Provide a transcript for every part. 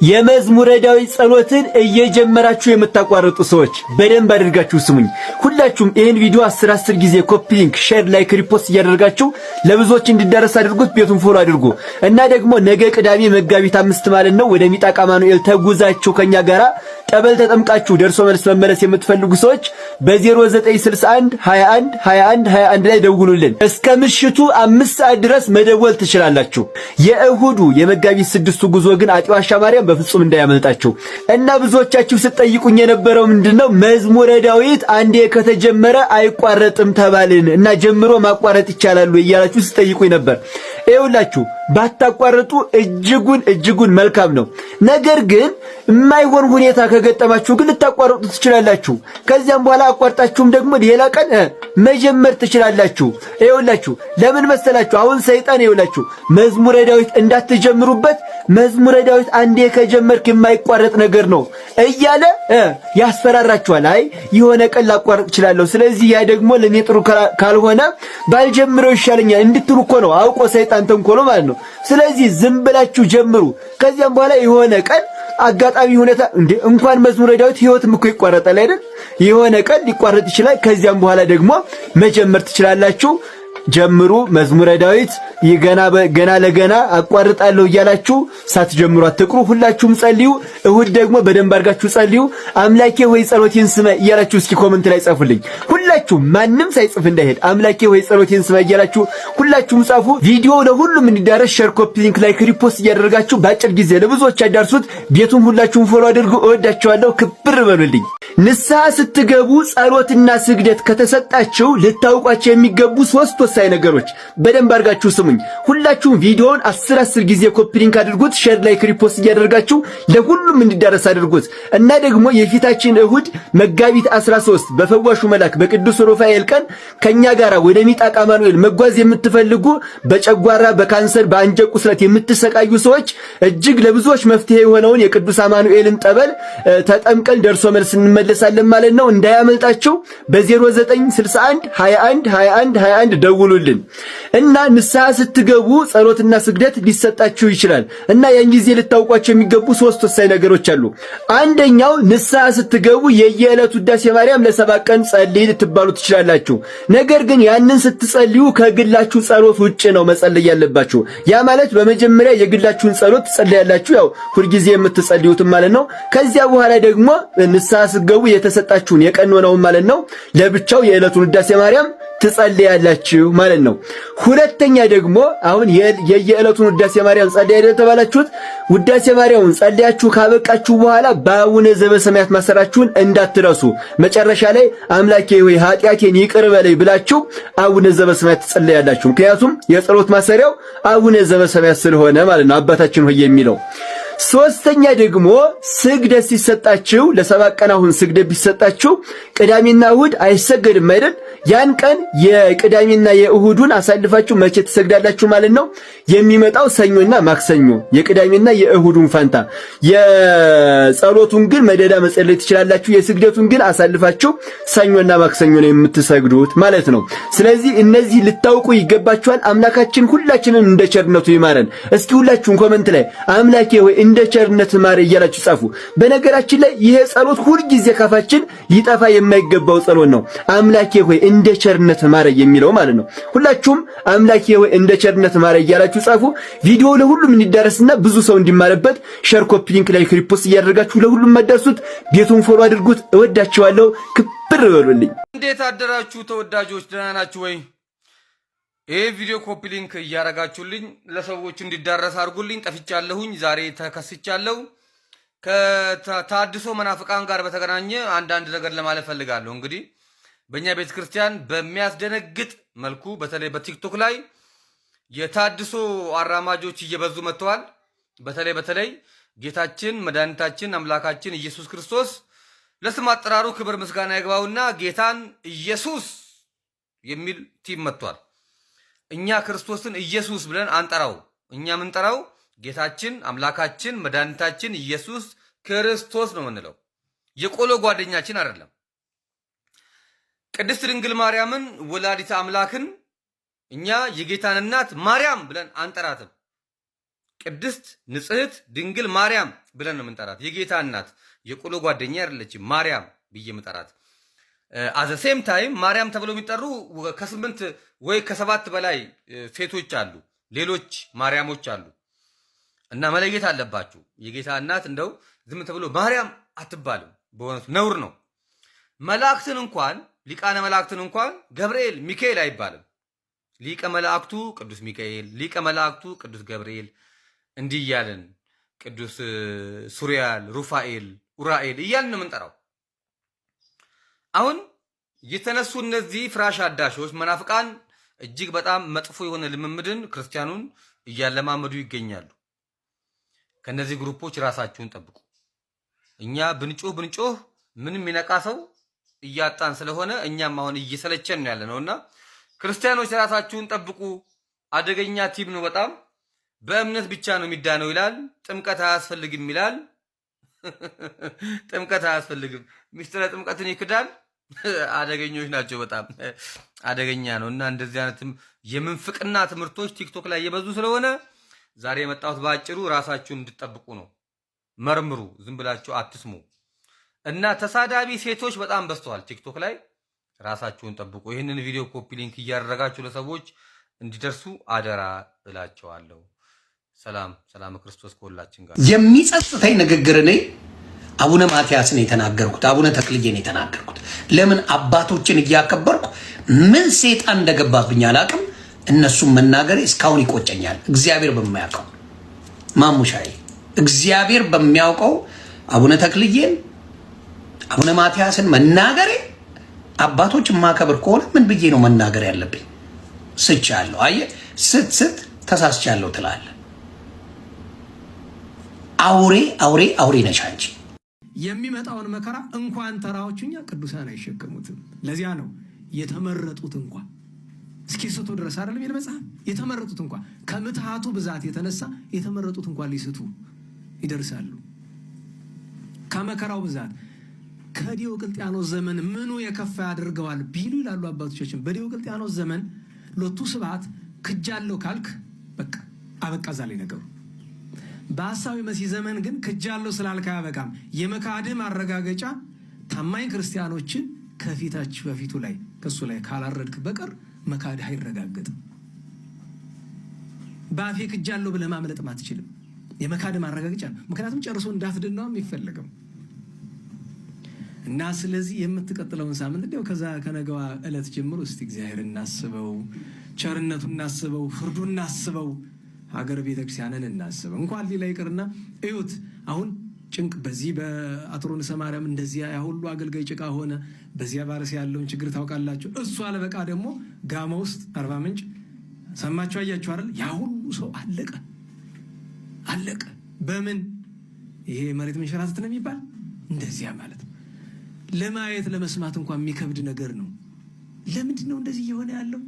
የመዝሙረ ዳዊት ጸሎትን እየጀመራችሁ የምታቋርጡ ሰዎች በደንብ አድርጋችሁ ስሙኝ። ሁላችሁም ይህን ቪዲዮ 10 ጊዜ ኮፒ ሊንክ፣ ሼር፣ ላይክ፣ ሪፖስት እያደረጋችሁ ለብዙዎች እንዲዳረስ አድርጉት። ቤቱን ፎሎ አድርጉ እና ደግሞ ነገ ቅዳሜ መጋቢት 5 ማለት ነው ወደ ሚጣቃ አማኑኤል ተጉዛችሁ ከኛ ጋራ ጠበል ተጠምቃችሁ ደርሶ መልስ መመለስ የምትፈልጉ ሰዎች በ0961 21 21 21 ላይ ደውሉልን። እስከ ምሽቱ 5 ሰዓት ድረስ መደወል ትችላላችሁ። የእሁዱ የመጋቢት 6ቱ ጉዞ ግን አጤ ዋሻ ማርያም በፍጹም እንዳያመልጣችሁ እና ብዙዎቻችሁ ስትጠይቁኝ የነበረው ምንድነው መዝሙረ ዳዊት አንዴ ከተጀመረ አይቋረጥም ተባልን እና ጀምሮ ማቋረጥ ይቻላል እያላችሁ ስትጠይቁኝ ነበር። ይኸውላችሁ ባታቋርጡ እጅጉን መልካም ነው። ነገር ግን የማይሆን ሁኔታ ከገጠማችሁ ግን ልታቋርጡ ትችላላችሁ። ከዚያም በኋላ አቋርጣችሁም ደግሞ ሌላ ቀን መጀመር ትችላላችሁ። ይኸውላችሁ ለምን መሰላችሁ? አሁን ሰይጣን ይኸውላችሁ መዝሙረ ዳዊት እንዳትጀምሩበት መዝሙረ ዳዊት አንዴ ከጀመርክ የማይቋረጥ ነገር ነው እያለ ያስፈራራችኋል። አይ የሆነ ቀን ላቋርጥ እችላለሁ፣ ስለዚህ ያ ደግሞ ለኔ ጥሩ ካልሆነ ባልጀምረው ይሻለኛል እንድትሉ እኮ ነው አውቆ ሰይጣን ተንኮሎ ማለት ነው። ስለዚህ ዝም ብላችሁ ጀምሩ። ከዚያም በኋላ የሆነ ቀን አጋጣሚ ሁኔታ እንኳን መዝሙረ ዳዊት ህይወትም እኮ ይቋረጣል አይደል? የሆነ ቀን ሊቋረጥ ይችላል። ከዚያም በኋላ ደግሞ መጀመር ትችላላችሁ። ጀምሩ። መዝሙረ ዳዊት ገና ለገና አቋርጣለሁ እያላችሁ ሳትጀምሩ አትቅሩ። ሁላችሁም ጸልዩ። እሁድ ደግሞ በደንብ አድርጋችሁ ጸልዩ። አምላኬ ሆይ ጸሎቴን ስማ እያላችሁ እስኪ ኮሜንት ላይ ጻፉልኝ። ሁላችሁም ማንም ሳይጽፍ እንዳይሄድ አምላኬ ሆይ ጸሎቴን ስማ እያላችሁ ሁላችሁም ጻፉ። ቪዲዮ ለሁሉም እንዲዳረስ ሼር፣ ኮፒ ሊንክ፣ ላይክ፣ ሪፖስት እያደረጋችሁ በአጭር ጊዜ ለብዙዎች አዳርሱት። ቤቱን ሁላችሁም ፎሎ አድርጉ። እወዳችኋለሁ። ክብር በሉልኝ። ንስሐ ስትገቡ ጸሎትና ስግደት ከተሰጣችሁ ልታውቋቸው የሚገቡ 3 ወሳኝ ነገሮች በደንብ አድርጋችሁ ስሙኝ። ሁላችሁም ቪዲዮውን 10 ጊዜ ኮፒ ሊንክ አድርጉት። ሼር፣ ላይክ፣ ሪፖስት እያደረጋችሁ ለሁሉም እንዲዳረስ አድርጉት እና ደግሞ የፊታችን እሁድ መጋቢት 13 በፈዋሹ መልአክ በቅዱስ ሩፋኤል ቀን ከኛ ጋራ ወደ ሚጣቃ አማኑኤል መጓዝ የምትፈልጉ በጨጓራ፣ በካንሰር፣ በአንጀት ቁስለት የምትሰቃዩ ሰዎች እጅግ ለብዙዎች መፍትሄ የሆነውን የቅዱስ አማኑኤልን ጠበል ተጠምቀን ደርሶ መልስ እንመለሳለን ማለት ነው። እንዳያመልጣችሁ። በ0961 21 21 21 ደውሉልን እና ንስሐ ስትገቡ ጸሎትና ስግደት ሊሰጣችሁ ይችላል እና ያን ጊዜ ልታውቋቸው የሚገቡ 3 ወሳኝ ነገሮች አሉ። አንደኛው ንስሐ ስትገቡ የየዕለቱ ውዳሴ ማርያም ለ7 ቀን ጸልይ ልትባሉ ትችላላችሁ። ነገር ግን ያንን ስትጸልዩ ከግላችሁ ጸሎት ውጭ ነው መጸለይ ያለባችሁ። ያ ማለት በመጀመሪያ የግላችሁን ጸሎት ትጸልያላችሁ፣ ያው ሁልጊዜ የምትጸልዩት ማለት ነው። ከዚያ በኋላ ደግሞ ንስሐ ስትገቡ የተሰጣችሁን የቀኖናውን ማለት ነው ለብቻው የዕለቱን ውዳሴ ማርያም ትጸልያላችሁ ማለት ነው። ሁለተኛ ደግሞ አሁን የየዕለቱን ውዳሴ ማርያም ጸልያ የተባላችሁት ውዳሴ ማርያምን ጸልያችሁ ካበቃችሁ በኋላ በአቡነ ዘበሰማያት ማሰራችሁን እንዳትረሱ። መጨረሻ ላይ አምላኬ ሆይ ኃጢአቴን ይቅር በለኝ ብላችሁ አቡነ ዘበሰማያት ትጸልያላችሁ። ምክንያቱም የጸሎት ማሰሪያው አቡነ ዘበሰማያት ስለሆነ ማለት ነው፣ አባታችን ሆይ የሚለው። ሶስተኛ ደግሞ ስግደት ሲሰጣችሁ ለ7 ቀን አሁን ስግደት ቢሰጣችሁ ቅዳሜና እሁድ አይሰገድም አይደል? ያን ቀን የቅዳሜና የእሁዱን አሳልፋችሁ መቼ ትሰግዳላችሁ ማለት ነው? የሚመጣው ሰኞና ማክሰኞ የቅዳሜና የእሁዱን ፋንታ። የጸሎቱን ግን መደዳ መጸለይ ትችላላችሁ። የስግደቱን ግን አሳልፋችሁ ሰኞና ማክሰኞ ነው የምትሰግዱት ማለት ነው። ስለዚህ እነዚህ ልታውቁ ይገባችኋል። አምላካችን ሁላችንን እንደ ቸርነቱ ይማረን። እስኪ ሁላችሁም ኮሜንት ላይ አምላኬ ሆይ እንደ ቸርነት ማረ እያላችሁ ጻፉ። በነገራችን ላይ ይሄ ጸሎት ሁሉ ጊዜ ካፋችን ሊጠፋ የማይገባው ጸሎት ነው። አምላኬ ሆይ እንደ ቸርነት ማረ የሚለው ማለት ነው። ሁላችሁም አምላኬ ሆይ እንደ ቸርነት ማረ እያላችሁ ጻፉ። ቪዲዮ ለሁሉም እንዲዳረስና ብዙ ሰው እንዲማርበት ሼር፣ ኮፒ ሊንክ፣ ላይክ፣ ሪፖስት እያደረጋችሁ ለሁሉም ማዳርሱት። ቤቱን ፎሎ አድርጉት። እወዳችኋለሁ። ክብር በሉልኝ። እንዴት አደራችሁ ተወዳጆች? ደህና ናችሁ ወይ? ይሄ ቪዲዮ ኮፒ ሊንክ እያረጋችሁልኝ ለሰዎች እንዲዳረስ አድርጉልኝ። ጠፍቻለሁኝ፣ ዛሬ ተከስቻለሁ። ከታድሶ መናፍቃን ጋር በተገናኘ አንዳንድ ነገር ለማለት ፈልጋለሁ። እንግዲህ በእኛ ቤተክርስቲያን በሚያስደነግጥ መልኩ በተለይ በቲክቶክ ላይ የታድሶ አራማጆች እየበዙ መጥተዋል። በተለይ ጌታችን መድኃኒታችን አምላካችን ኢየሱስ ክርስቶስ ለስም አጠራሩ ክብር ምስጋና ይግባውና ጌታን ኢየሱስ የሚል ቲም መጥቷል። እኛ ክርስቶስን ኢየሱስ ብለን አንጠራው። እኛ የምንጠራው ጌታችን አምላካችን መድኃኒታችን ኢየሱስ ክርስቶስ ነው የምንለው። የቆሎ ጓደኛችን አይደለም። ቅድስት ድንግል ማርያምን ወላዲተ አምላክን እኛ የጌታን እናት ማርያም ብለን አንጠራትም። ቅድስት ንጽሕት ድንግል ማርያም ብለን ነው የምንጠራት። የጌታ እናት የቆሎ ጓደኛ አይደለችም ማርያም ብዬ የምጠራት። አዘ ሴም ታይም ማርያም ተብሎ የሚጠሩ ከ8 ወይ ከ7 በላይ ሴቶች አሉ፣ ሌሎች ማርያሞች አሉ። እና መለየት አለባችሁ። የጌታ እናት እንደው ዝም ተብሎ ማርያም አትባልም፣ በእውነቱ ነውር ነው። መላእክትን እንኳን ሊቃነ መላእክትን እንኳን ገብርኤል ሚካኤል አይባልም። ሊቀ መላእክቱ ቅዱስ ሚካኤል፣ ሊቀ መላእክቱ ቅዱስ ገብርኤል፣ እንዲህ እያልን ቅዱስ ሱሪያል፣ ሩፋኤል፣ ኡራኤል እያልን ነው የምንጠራው። አሁን የተነሱ እነዚህ ፍራሽ አዳሾች መናፍቃን እጅግ በጣም መጥፎ የሆነ ልምምድን ክርስቲያኑን እያለማመዱ ይገኛሉ። ከነዚህ ግሩፖች ራሳችሁን ጠብቁ። እኛ ብንጮህ ምንም የሚነቃ ሰው እያጣን ስለሆነ እኛም አሁን እየሰለቸን ነው ያለነውና ክርስቲያኖች ራሳችሁን ጠብቁ። አደገኛ ቲም ነው በጣም። በእምነት ብቻ ነው የሚዳነው ይላል። ጥምቀት አያስፈልግም ይላል። ጥምቀት አያስፈልግም፣ ሚስጥረ ጥምቀትን ይክዳል። አደገኞች ናቸው፣ በጣም አደገኛ ነው። እና እንደዚህ አይነትም የምንፍቅና ትምህርቶች ቲክቶክ ላይ እየበዙ ስለሆነ ዛሬ የመጣሁት በአጭሩ ራሳችሁን እንድትጠብቁ ነው። መርምሩ፣ ዝም ብላችሁ አትስሙ። እና ተሳዳቢ ሴቶች በጣም በዝተዋል ቲክቶክ ላይ። ራሳችሁን ጠብቁ። ይህንን ቪዲዮ ኮፒ ሊንክ እያደረጋችሁ ለሰዎች እንዲደርሱ አደራ እላቸዋለሁ። ሰላም ክርስቶስ ከሁላችን ጋር። የሚጸጽተኝ ንግግር እኔ አቡነ ማትያስን የተናገርኩት አቡነ ተክልዬን የተናገርኩት ለምን አባቶችን እያከበርኩ ምን ሴጣን እንደገባብኝ አላቅም። እነሱም መናገር እስካሁን ይቆጨኛል። እግዚአብሔር በሚያውቀው ማሙሻዬ፣ እግዚአብሔር በሚያውቀው አቡነ ተክልዬን አቡነ ማትያስን መናገሬ አባቶች ማከበር ከሆነ ምን ብዬ ነው መናገር ያለብኝ? ስቻለሁ። አየህ፣ ስት ተሳስቻለሁ ትላለህ። አውሬ ነሽ አንቺ። የሚመጣውን መከራ እንኳን ተራዎቹ እኛ ቅዱሳን አይሸከሙትም። ለዚያ ነው የተመረጡት እንኳን እስኪስቱ ድረስ አይደለም የሚል መጽሐፍ። የተመረጡት እንኳን ከምትሃቱ ብዛት የተነሳ የተመረጡት እንኳን ሊስቱ ይደርሳሉ። ከመከራው ብዛት ከዲዮቅልጥያኖስ ዘመን ምኑ የከፋ ያደርገዋል ቢሉ ይላሉ አባቶቻችን። በዲዮቅልጥያኖስ ዘመን ሎቱ ስብሐት ክጃለሁ ካልክ በቃ አበቃ ዛሬ ነገሩ። በሐሳዊ መሲህ ዘመን ግን ክጃለሁ ስላልክ አያበቃም። የመካድህ ማረጋገጫ ታማኝ ክርስቲያኖችን በፊቱ ላይ ከሱ ላይ ካላረድክ በቀር መካድህ አይረጋገጥም። በአፌ ክጃለሁ ብለህ ማምለጥም አትችልም። የመካድህ ማረጋገጫ ነው። ምክንያቱም ጨርሶ እንዳትድን ነው የሚፈለገው። እና ስለዚህ የምትቀጥለውን ሳምንት እንደው ከነገዋ ዕለት ጀምሮ እስቲ እግዚአብሔር እናስበው፣ ቸርነቱን እናስበው፣ ፍርዱን እናስበው፣ ሀገር ቤተክርስቲያንን እናስበው። እንኳን ሌላ ይቅርና እዩት አሁን ጭንቅ በዚህ በአትሮንሰ ማርያም እንደዚያ ያ ሁሉ አገልጋይ ጭቃ ሆነ። በዚያ ባረስ ያለውን ችግር ታውቃላችሁ። እሱ አለበቃ ደግሞ ጋማ ውስጥ አርባ ምንጭ ሰማችሁ አያችሁ አይደል? ያ ሁሉ ሰው አለቀ። በምን ይሄ መሬት መንሸራተት ነው የሚባል እንደዚያ ማለት ነው። ለማየት ለመስማት እንኳን የሚከብድ ነገር ነው። ለምንድን ነው እንደዚህ እየሆነ ያለው?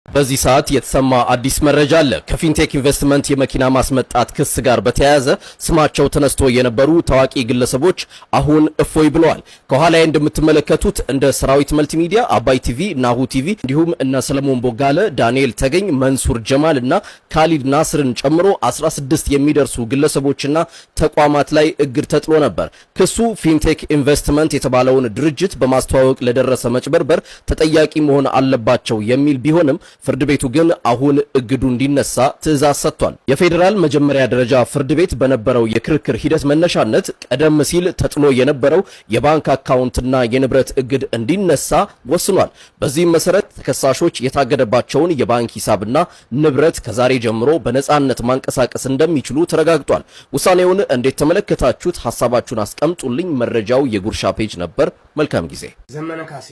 በዚህ ሰዓት የተሰማ አዲስ መረጃ አለ። ከፊንቴክ ኢንቨስትመንት የመኪና ማስመጣት ክስ ጋር በተያያዘ ስማቸው ተነስቶ የነበሩ ታዋቂ ግለሰቦች አሁን እፎይ ብለዋል። ከኋላ ላይ እንደምትመለከቱት እንደ ሰራዊት መልቲሚዲያ፣ አባይ ቲቪ፣ ናሁ ቲቪ እንዲሁም እነ ሰለሞን ቦጋለ፣ ዳንኤል ተገኝ፣ መንሱር ጀማል እና ካሊድ ናስርን ጨምሮ 16 የሚደርሱ ግለሰቦችና ተቋማት ላይ እግድ ተጥሎ ነበር። ክሱ ፊንቴክ ኢንቨስትመንት የተባለውን ድርጅት በማስተዋወቅ ለደረሰ መጭበርበር ተጠያቂ መሆን አለባቸው የሚል ቢሆንም ፍርድ ቤቱ ግን አሁን እግዱ እንዲነሳ ትዕዛዝ ሰጥቷል። የፌዴራል መጀመሪያ ደረጃ ፍርድ ቤት በነበረው የክርክር ሂደት መነሻነት ቀደም ሲል ተጥሎ የነበረው የባንክ አካውንትና የንብረት እግድ እንዲነሳ ወስኗል። በዚህም መሰረት ተከሳሾች የታገደባቸውን የባንክ ሂሳብና ንብረት ከዛሬ ጀምሮ በነጻነት ማንቀሳቀስ እንደሚችሉ ተረጋግጧል። ውሳኔውን እንዴት ተመለከታችሁት? ሐሳባችሁን አስቀምጡልኝ። መረጃው የጉርሻ ፔጅ ነበር። መልካም ጊዜ። ዘመነ ካሴ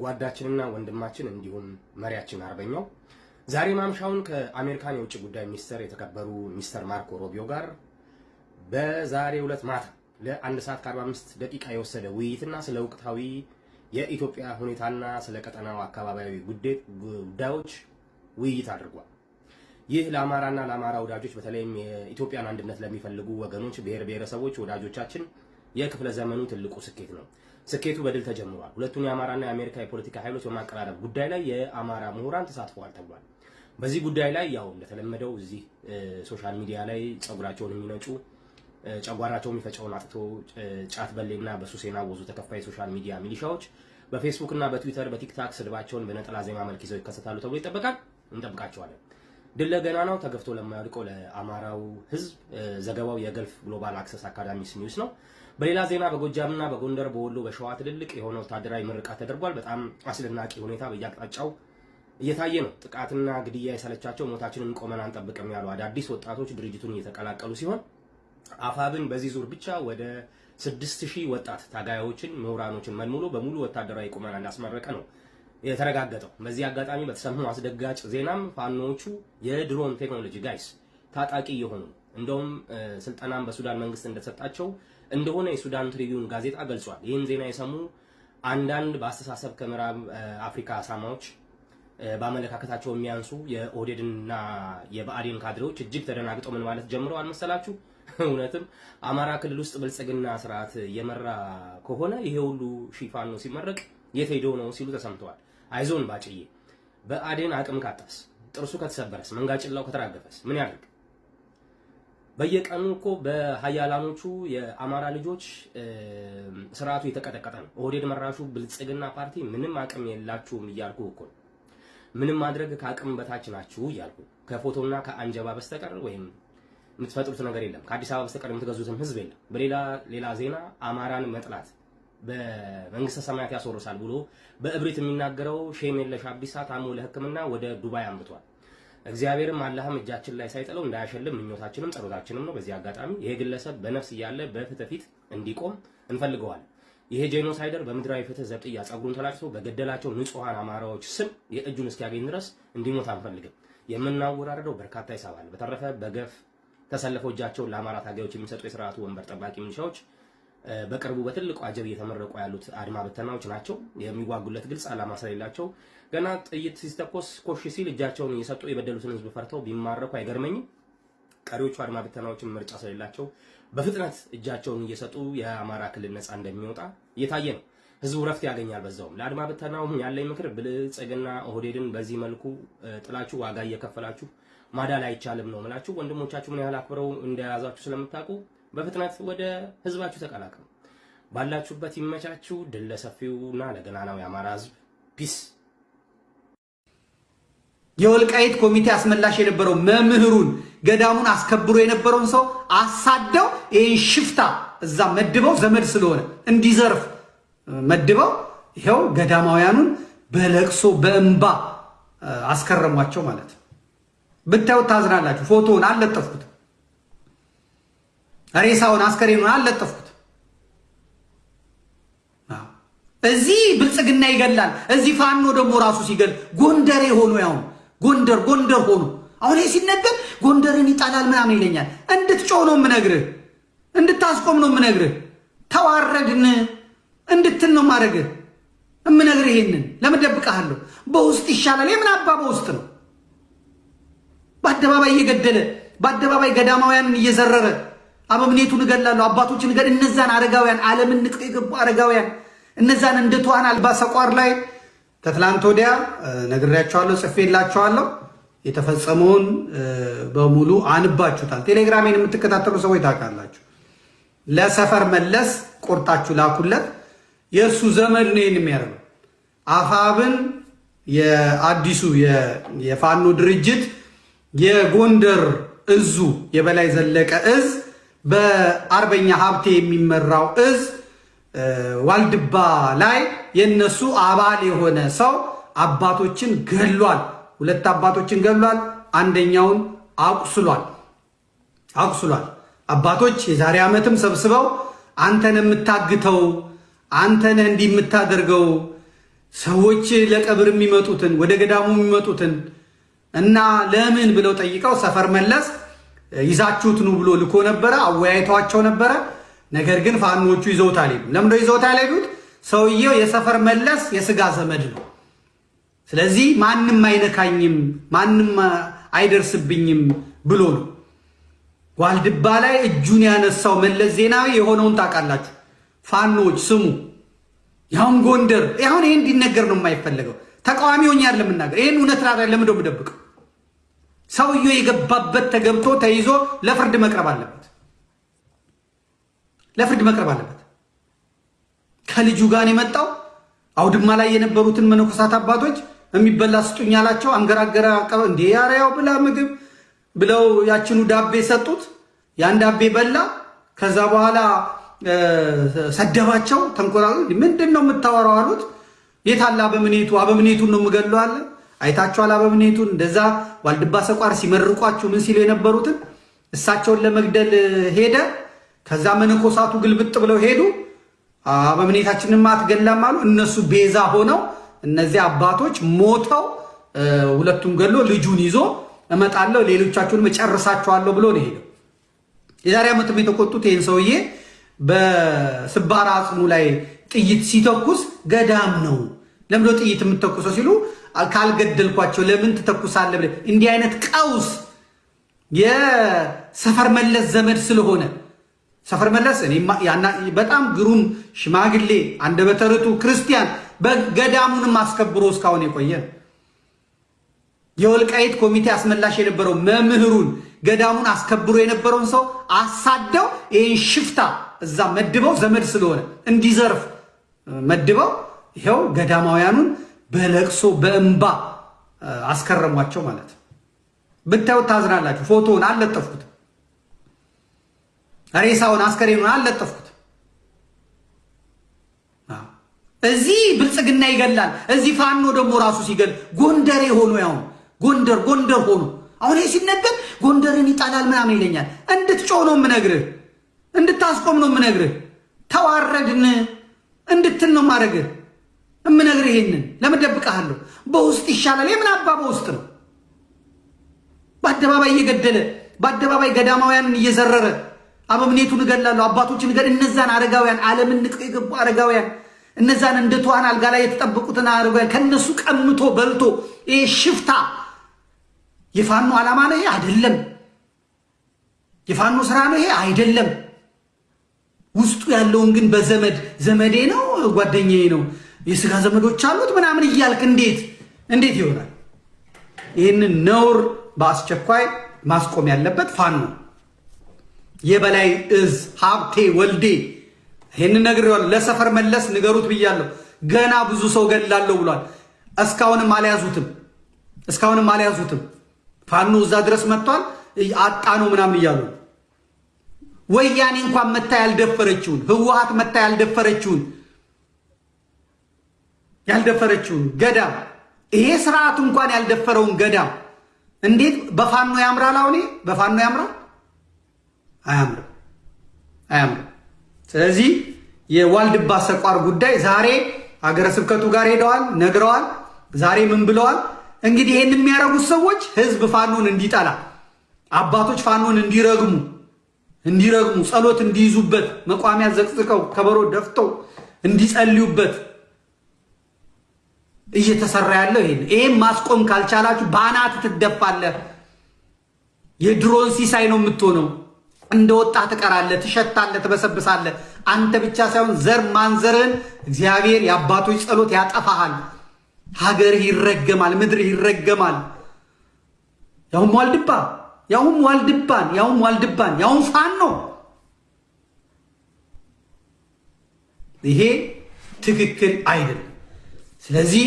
ጓዳችንና ወንድማችን እንዲሁም መሪያችን አርበኛው ዛሬ ማምሻውን ከአሜሪካን የውጭ ጉዳይ ሚኒስትር የተከበሩ ሚስተር ማርኮ ሩቢዮ ጋር በዛሬው ዕለት ማታ ለ1 ሰዓት ከ45 ደቂቃ የወሰደ ውይይትና ስለ ወቅታዊ የኢትዮጵያ ሁኔታና ስለ ቀጠናው አካባቢያዊ ጉዳዮች ውይይት አድርጓል። ይህ ለአማራና ለአማራ ወዳጆች በተለይም የኢትዮጵያን አንድነት ለሚፈልጉ ወገኖች ብሔር ብሔረሰቦች ወዳጆቻችን የክፍለ ዘመኑ ትልቁ ስኬት ነው። ስኬቱ በድል ተጀምሯል። ሁለቱን የአማራና የአሜሪካ የፖለቲካ ኃይሎች በማቀራረብ ጉዳይ ላይ የአማራ ምሁራን ተሳትፈዋል ተብሏል። በዚህ ጉዳይ ላይ ያው እንደተለመደው እዚህ ሶሻል ሚዲያ ላይ ጸጉራቸውን የሚነጩ ጨጓራቸው የሚፈጨውን አጥቶ ጫት በሌና በሱስ የናወዙ ተከፋይ ሶሻል ሚዲያ ሚሊሻዎች በፌስቡክ እና በትዊተር በቲክታክ ስድባቸውን በነጠላ ዜማ መልክ ይዘው ይከሰታሉ ተብሎ ይጠበቃል። እንጠብቃቸዋለን። ድል ለገና ነው ተገፍቶ ለማያልቀው ለአማራው ህዝብ። ዘገባው የገልፍ ግሎባል አክሰስ አካዳሚስ ኒውስ ነው። በሌላ ዜና በጎጃምና በጎንደር በወሎ በሸዋ ትልልቅ የሆነ ወታደራዊ ምርቃት ተደርጓል። በጣም አስደናቂ ሁኔታ በየአቅጣጫው እየታየ ነው። ጥቃትና ግድያ የሰለቻቸው ሞታችንን ቆመን አንጠብቅም ያሉ አዳዲስ ወጣቶች ድርጅቱን እየተቀላቀሉ ሲሆን አፋብን በዚህ ዙር ብቻ ወደ 6000 ወጣት ታጋዮችን ምሁራኖችን መልምሎ በሙሉ ወታደራዊ ቁመና እንዳስመረቀ ነው የተረጋገጠው። በዚህ አጋጣሚ በተሰማው አስደጋጭ ዜናም ፋኖቹ የድሮን ቴክኖሎጂ ጋይስ ታጣቂ የሆኑ እንደውም ስልጠናም በሱዳን መንግስት እንደተሰጣቸው እንደሆነ የሱዳን ትሪቢዩን ጋዜጣ ገልጿል። ይህን ዜና የሰሙ አንዳንድ በአስተሳሰብ ከምዕራብ አፍሪካ ሳማዎች በአመለካከታቸው የሚያንሱ የኦህዴድና የብአዴን ካድሬዎች እጅግ ተደናግጠው ምን ማለት ጀምረዋል መሰላችሁ? እውነትም አማራ ክልል ውስጥ ብልጽግና ስርዓት የመራ ከሆነ ይሄ ሁሉ ሺፋን ነው ሲመረቅ የት ሄዶ ነው ሲሉ ተሰምተዋል። አይዞን ባጭዬ፣ ብአዴን አቅም ካጣስ፣ ጥርሱ ከተሰበረስ፣ መንጋጭላው ከተራገፈስ ምን ያድርግ? በየቀኑ እኮ በሀያላኖቹ የአማራ ልጆች ስርዓቱ የተቀጠቀጠ ነው። ኦህዴድ መራሹ ብልጽግና ፓርቲ ምንም አቅም የላችሁም እያልኩ እኮ ምንም ማድረግ ከአቅም በታች ናችሁ እያልኩ ከፎቶና ከአንጀባ በስተቀር ወይም የምትፈጥሩት ነገር የለም። ከአዲስ አበባ በስተቀር የምትገዙትም ህዝብ የለም። በሌላ ዜና አማራን መጥላት በመንግስተ ሰማያት ያስወርሳል ብሎ በእብሪት የሚናገረው ሼም የለሽ አብዲሳ ታሞ ለሕክምና ወደ ዱባይ አምብቷል። እግዚአብሔርም አላህም እጃችን ላይ ሳይጥለው እንዳያሸልም ምኞታችንም ጸሎታችንም ነው። በዚህ አጋጣሚ ይሄ ግለሰብ በነፍስ እያለ በፍትህ ፊት እንዲቆም እንፈልገዋለን። ይሄ ጄኖሳይደር በምድራዊ ፍትህ ዘብጥያ ጸጉሩን ተላጭቶ በገደላቸው ንጹሃን አማራዎች ስም የእጁን እስኪያገኝ ድረስ እንዲሞት አንፈልግም። የምናወራረደው በርካታ ይሳባል። በተረፈ በገፍ ተሰልፈው እጃቸውን ለአማራ ታጋዮች የሚሰጡ የስርዓቱ ወንበር ጠባቂ ሚሊሻዎች በቅርቡ በትልቁ አጀብ እየተመረቁ ያሉት አድማ በተናዎች ናቸው። የሚዋጉለት ግልጽ ዓላማ ስለሌላቸው ገና ጥይት ሲተኮስ ኮሽ ሲል እጃቸውን እየሰጡ የበደሉትን ህዝብ ፈርተው ቢማረኩ አይገርመኝም። ቀሪዎቹ አድማ በተናዎችን ምርጫ ስለሌላቸው በፍጥነት እጃቸውን እየሰጡ የአማራ ክልል ነፃ እንደሚወጣ እየታየ ነው። ህዝቡ ረፍት ያገኛል። በዛውም ለአድማ በተናውም ያለኝ ምክር ብልጽግና ኦህዴድን በዚህ መልኩ ጥላችሁ ዋጋ እየከፈላችሁ ማዳል አይቻልም ነው የምላችሁ። ወንድሞቻችሁ ምን ያህል አክብረው እንደያዛችሁ ስለምታውቁ በፍጥነት ወደ ህዝባችሁ ተቀላቀሉ። ባላችሁበት ይመቻችሁ። ድል ለሰፊውና ለገናናው የአማራ ህዝብ። ፒስ። የወልቃይት ኮሚቴ አስመላሽ የነበረው መምህሩን ገዳሙን አስከብሮ የነበረውን ሰው አሳደው ይህን ሽፍታ እዛ መድበው ዘመድ ስለሆነ እንዲዘርፍ መድበው ይኸው ገዳማውያኑን በለቅሶ በእንባ አስከረሟቸው ማለት ነው። ብታዩት ታዝናላችሁ። ፎቶውን አልለጠፍኩት፣ ሬሳውን አስከሬኑን አልለጠፍኩት። እዚህ ብልጽግና ይገላል፣ እዚህ ፋኖ ደግሞ ራሱ ሲገል ጎንደሬ ሆኖ ያው ጎንደር ሆኖ አሁን ይሄ ሲነገር ጎንደርን ይጣላል ምናምን ይለኛል። እንድትጮህ ነው የምነግርህ፣ እንድታስቆም ነው የምነግርህ። ተዋረድን እንድትን ነው ማድረግህ የምነግርህ። ይሄንን ለምን ደብቀሃለሁ? በውስጥ ይሻላል። የምን አባ በውስጥ ነው? በአደባባይ እየገደለ በአደባባይ ገዳማውያንን እየዘረረ አበምኔቱን እገላለሁ አባቶችን እገል እነዛን አረጋውያን ዓለምን ንቅ የገቡ አረጋውያን እነዛን እንደ ተዋን አልባ ሰቋር ላይ ከትላንት ወዲያ ነግሬያቸዋለሁ፣ ጽፌላቸዋለሁ። የተፈጸመውን በሙሉ አንባችሁታል። ቴሌግራሜን የምትከታተሉ ሰዎች ታውቃላችሁ። ለሰፈር መለስ ቆርጣችሁ ላኩለት። የእሱ ዘመድ ነው ይህን የሚያደርገው። አፋብን የአዲሱ የፋኖ ድርጅት የጎንደር እዙ የበላይ ዘለቀ እዝ በአርበኛ ሀብቴ የሚመራው እዝ ዋልድባ ላይ የነሱ አባል የሆነ ሰው አባቶችን ገሏል። 2 አባቶችን ገሏል። አንደኛውን አቁስሏል። አባቶች የዛሬ ዓመትም ሰብስበው አንተን የምታግተው አንተን እንዲህ የምታደርገው ሰዎች ለቀብር የሚመጡትን ወደ ገዳሙ የሚመጡትን እና ለምን ብለው ጠይቀው ሰፈር መለስ ይዛችሁት ኑ ብሎ ልኮ ነበረ። አወያይቷቸው ነበረ። ነገር ግን ፋኖቹ ይዘውታል። ለምን ነው ይዘውታል ያሉት? ሰውየው የሰፈር መለስ የስጋ ዘመድ ነው። ስለዚህ ማንም አይነካኝም፣ ማንም አይደርስብኝም ብሎ ነው። ዋልድባ ላይ እጁን ያነሳው መለስ ዜናዊ የሆነውን ታውቃላችሁ። ፋኖች ስሙ። ያሁን ጎንደር ያሁን ይሄ እንዲነገር ነው የማይፈልገው። ተቃዋሚ ሆኜ አይደለም የምናገር። ይሄን እውነት ለምን ነው የምደብቀው? ሰውየው የገባበት ተገብቶ ተይዞ ለፍርድ መቅረብ አለበት። ለፍርድ መቅረብ አለበት። ከልጁ ጋር የመጣው አውድማ ላይ የነበሩትን መነኮሳት አባቶች የሚበላ ስጡኝ አላቸው። አንገራገረ አቀበ እንዴ ያሪያው ብላ ምግብ ብለው ያችኑ ዳቤ ሰጡት። ያን ዳቤ በላ። ከዛ በኋላ ሰደባቸው። ተንኮራሉ። ምንድነው የምታወራው አሉት። የታላ አበምኔቱ? አበምኔቱን ነው የምገለው አለ። አይታችኋል? አበምኔቱን እንደዛ ዋልድባ ሰቋር ሲመርቋችሁ ምን ሲሉ የነበሩትን እሳቸውን ለመግደል ሄደ። ከዛ መነኮሳቱ ግልብጥ ብለው ሄዱ። አበምኔታችንን አትገላም አሉ። እነሱ ቤዛ ሆነው እነዚህ አባቶች ሞተው ሁለቱም ገሎ ልጁን ይዞ እመጣለሁ ሌሎቻችሁን መጨረሳችኋለሁ ብሎ ነው ሄደው። የዛሬ ዓመትም የተቆጡት ይህን ሰውዬ በስባራ አጽሙ ላይ ጥይት ሲተኩስ ገዳም ነው ለምዶ ጥይት የምትተኩሰው ሲሉ ካልገደልኳቸው ለምን ትተኩሳለህ ብለ እንዲህ አይነት ቀውስ የሰፈር መለስ ዘመድ ስለሆነ ሰፈር መለስ እኔ በጣም ግሩም ሽማግሌ አንደበተ ርቱዕ ክርስቲያን በገዳሙንም አስከብሮ እስካሁን የቆየ የወልቃይት ኮሚቴ አስመላሽ የነበረው መምህሩን ገዳሙን አስከብሮ የነበረውን ሰው አሳደው ይህን ሽፍታ እዛ መድበው ዘመድ ስለሆነ እንዲዘርፍ መድበው ይኸው ገዳማውያኑን በለቅሶ በእንባ አስከረሟቸው ማለት ብታዩት ታዝናላችሁ። ፎቶውን አልለጠፍኩት፣ ሬሳውን አስከሬኑን አልለጠፍኩት። እዚህ ብልጽግና ይገላል፣ እዚህ ፋኖ ደግሞ ራሱ ሲገል ጎንደሬ ሆኖ ያው ጎንደር ሆኖ አሁን ይሄ ሲነገር ጎንደርን ይጣላል ምናምን ይለኛል። እንድትጮህ ነው የምነግርህ፣ እንድታስቆም ነው የምነግርህ። ተዋረድን እንድትል ነው ማድረግህ የምነግርህ። ይሄንን ለምን ደብቀሃለሁ? በውስጥ ይሻላል። የምን አባ በውስጥ ነው? በአደባባይ እየገደለ በአደባባይ ገዳማውያንን እየዘረረ አበምኔቱን እገላለሁ አባቶችን እገል እነዛን አረጋውያን ዓለምን ንቀው የገቡ አረጋውያን እነዛን እንደ ተዋን አልጋ ላይ የተጠበቁትን አረጋውያን ከነሱ ቀምቶ በልቶ ይሄ ሽፍታ የፋኖ ዓላማ ነው ይሄ አይደለም። የፋኖ ስራ ነው ይሄ አይደለም። ውስጡ ያለውን ግን ዘመዴ ነው ጓደኛዬ ነው የስጋ ዘመዶች አሉት ምናምን እያልክ እንዴት ይሆናል? ይህንን ነውር በአስቸኳይ ማስቆም ያለበት ፋኖ የበላይ እዝ ሀብቴ ወልዴ ይህንን ነግሬዋለሁ። ለሰፈር መለስ ንገሩት ብያለሁ። ገና ብዙ ሰው ገላለሁ ብሏል። እስካሁንም አልያዙትም። ፋኖ እዛ ድረስ መጥቷል። አጣ ነው ምናምን እያሉ ወያኔ እንኳን መታ ያልደፈረችውን ህወሓት መታ ያልደፈረችውን ገዳም ይሄ ስርዓቱ እንኳን ያልደፈረውን ገዳም እንዴት በፋኖ ያምራል? አሁን በፋኖ ያምራል? አያምርም። ስለዚህ የዋልድባ ሰቋር ጉዳይ ዛሬ ሀገረ ስብከቱ ጋር ሄደዋል፣ ነግረዋል። ዛሬ ምን ብለዋል? እንግዲህ ይሄን የሚያረጉት ሰዎች ህዝብ ፋኖን እንዲጠላ፣ አባቶች ፋኖን እንዲረግሙ፣ ጸሎት እንዲይዙበት፣ መቋሚያ ዘቅዝቀው ከበሮ ደፍተው እንዲጸልዩበት እየተሰራ ያለው ይሄን ማስቆም ካልቻላችሁ ባናት ትደፋለህ። የድሮን ሲሳይ ነው የምትሆነው። እንደወጣ ትቀራለህ፣ ትሸታለህ፣ ትበሰብሳለህ። አንተ ብቻ ሳይሆን ዘር ማንዘርህን እግዚአብሔር የአባቶች ጸሎት ያጠፋሃል። ሀገርህ ይረገማል፣ ምድርህ ይረገማል። ያውም ዋልድባን ያውም ፋኖ ይሄ ትክክል አይደለም። ስለዚህ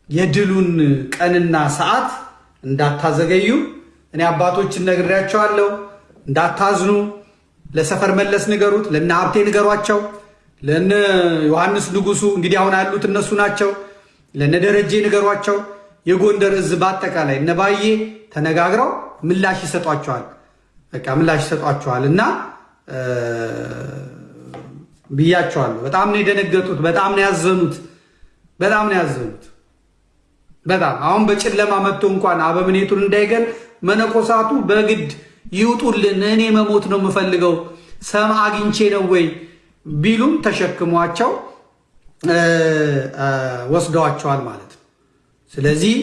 የድሉን ቀንና ሰዓት እንዳታዘገዩ እኔ አባቶችን ነግሬያቸዋለሁ። እንዳታዝኑ፣ ለሰፈር መለስ ንገሩት፣ ለነ ሀብቴ ንገሯቸው፣ ለነ ዮሐንስ ንጉሱ እንግዲህ አሁን ያሉት እነሱ ናቸው። ለነ ደረጀ ንገሯቸው። የጎንደር እዝ በአጠቃላይ እነ ባዬ ተነጋግረው ምላሽ ይሰጧቸዋል እና ብያቸዋለሁ። በጣም ነው የደነገጡት፣ በጣም ነው ያዘኑት። በጣም አሁን በጨለማ መጥቶ እንኳን አበምኔቱን እንዳይገል መነኮሳቱ በግድ ይውጡልን፣ እኔ መሞት ነው የምፈልገው፣ ሰም አግኝቼ ነው ወይ ቢሉም ተሸክሟቸው ወስደዋቸዋል ማለት ነው። ስለዚህ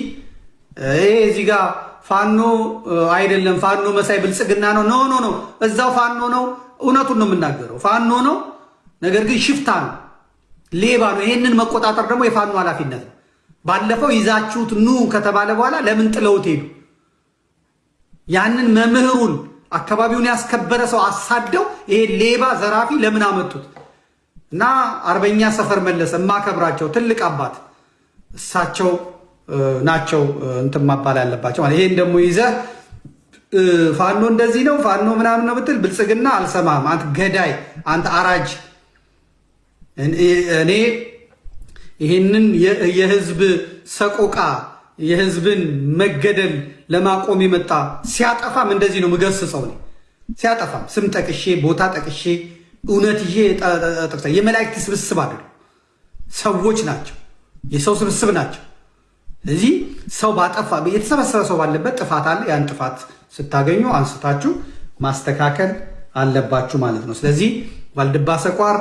ይሄ እዚህ ጋር ፋኖ አይደለም ፋኖ መሳይ ብልጽግና ነው ኖ እዛው ፋኖ ነው። እውነቱን ነው የምናገረው፣ ፋኖ ነው። ነገር ግን ሽፍታ ነው፣ ሌባ ነው። ይሄንን መቆጣጠር ደግሞ የፋኖ ኃላፊነት ነው። ባለፈው ይዛችሁት ኑ ከተባለ በኋላ ለምን ጥለውት ሄዱ? ያንን መምህሩን አካባቢውን ያስከበረ ሰው አሳደው ይሄ ሌባ ዘራፊ ለምን አመጡት? እና አርበኛ ሰፈር መለሰ የማከብራቸው ትልቅ አባት እሳቸው ናቸው እንትን ማባል ያለባቸው ማለት። ይሄን ደግሞ ይዘህ ፋኖ እንደዚህ ነው ፋኖ ምናምን ነው ብትል ብልጽግና አልሰማም። አንተ ገዳይ፣ አንተ አራጅ። እኔ ይሄንን የህዝብ ሰቆቃ የህዝብን መገደል ለማቆም የመጣ ሲያጠፋም እንደዚህ ነው ምገስጸው። ሲያጠፋም ስም ጠቅሼ ቦታ ጠቅሼ እውነት ይሄ ጠቅሳ የመላእክት ስብስብ አይደለም፣ ሰዎች ናቸው፣ የሰው ስብስብ ናቸው። ስለዚህ ሰው ባጠፋ የተሰበሰበ ሰው ባለበት ጥፋት አለ። ያን ጥፋት ስታገኙ አንስታችሁ ማስተካከል አለባችሁ ማለት ነው። ስለዚህ ዋልድባ ሰቋር፣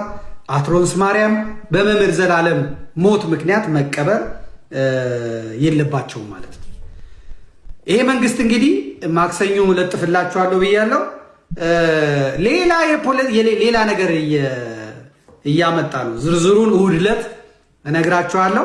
አትሮንስ ማርያም በመምህር ዘላለም ሞት ምክንያት መቀበር የለባቸውም ማለት ነው። ይሄ መንግስት እንግዲህ ማክሰኞ ለጥፍላችኋለሁ ብያለሁ። ሌላ ነገር እያመጣ ነው። ዝርዝሩን እሑድ ዕለት እነግራችኋለሁ።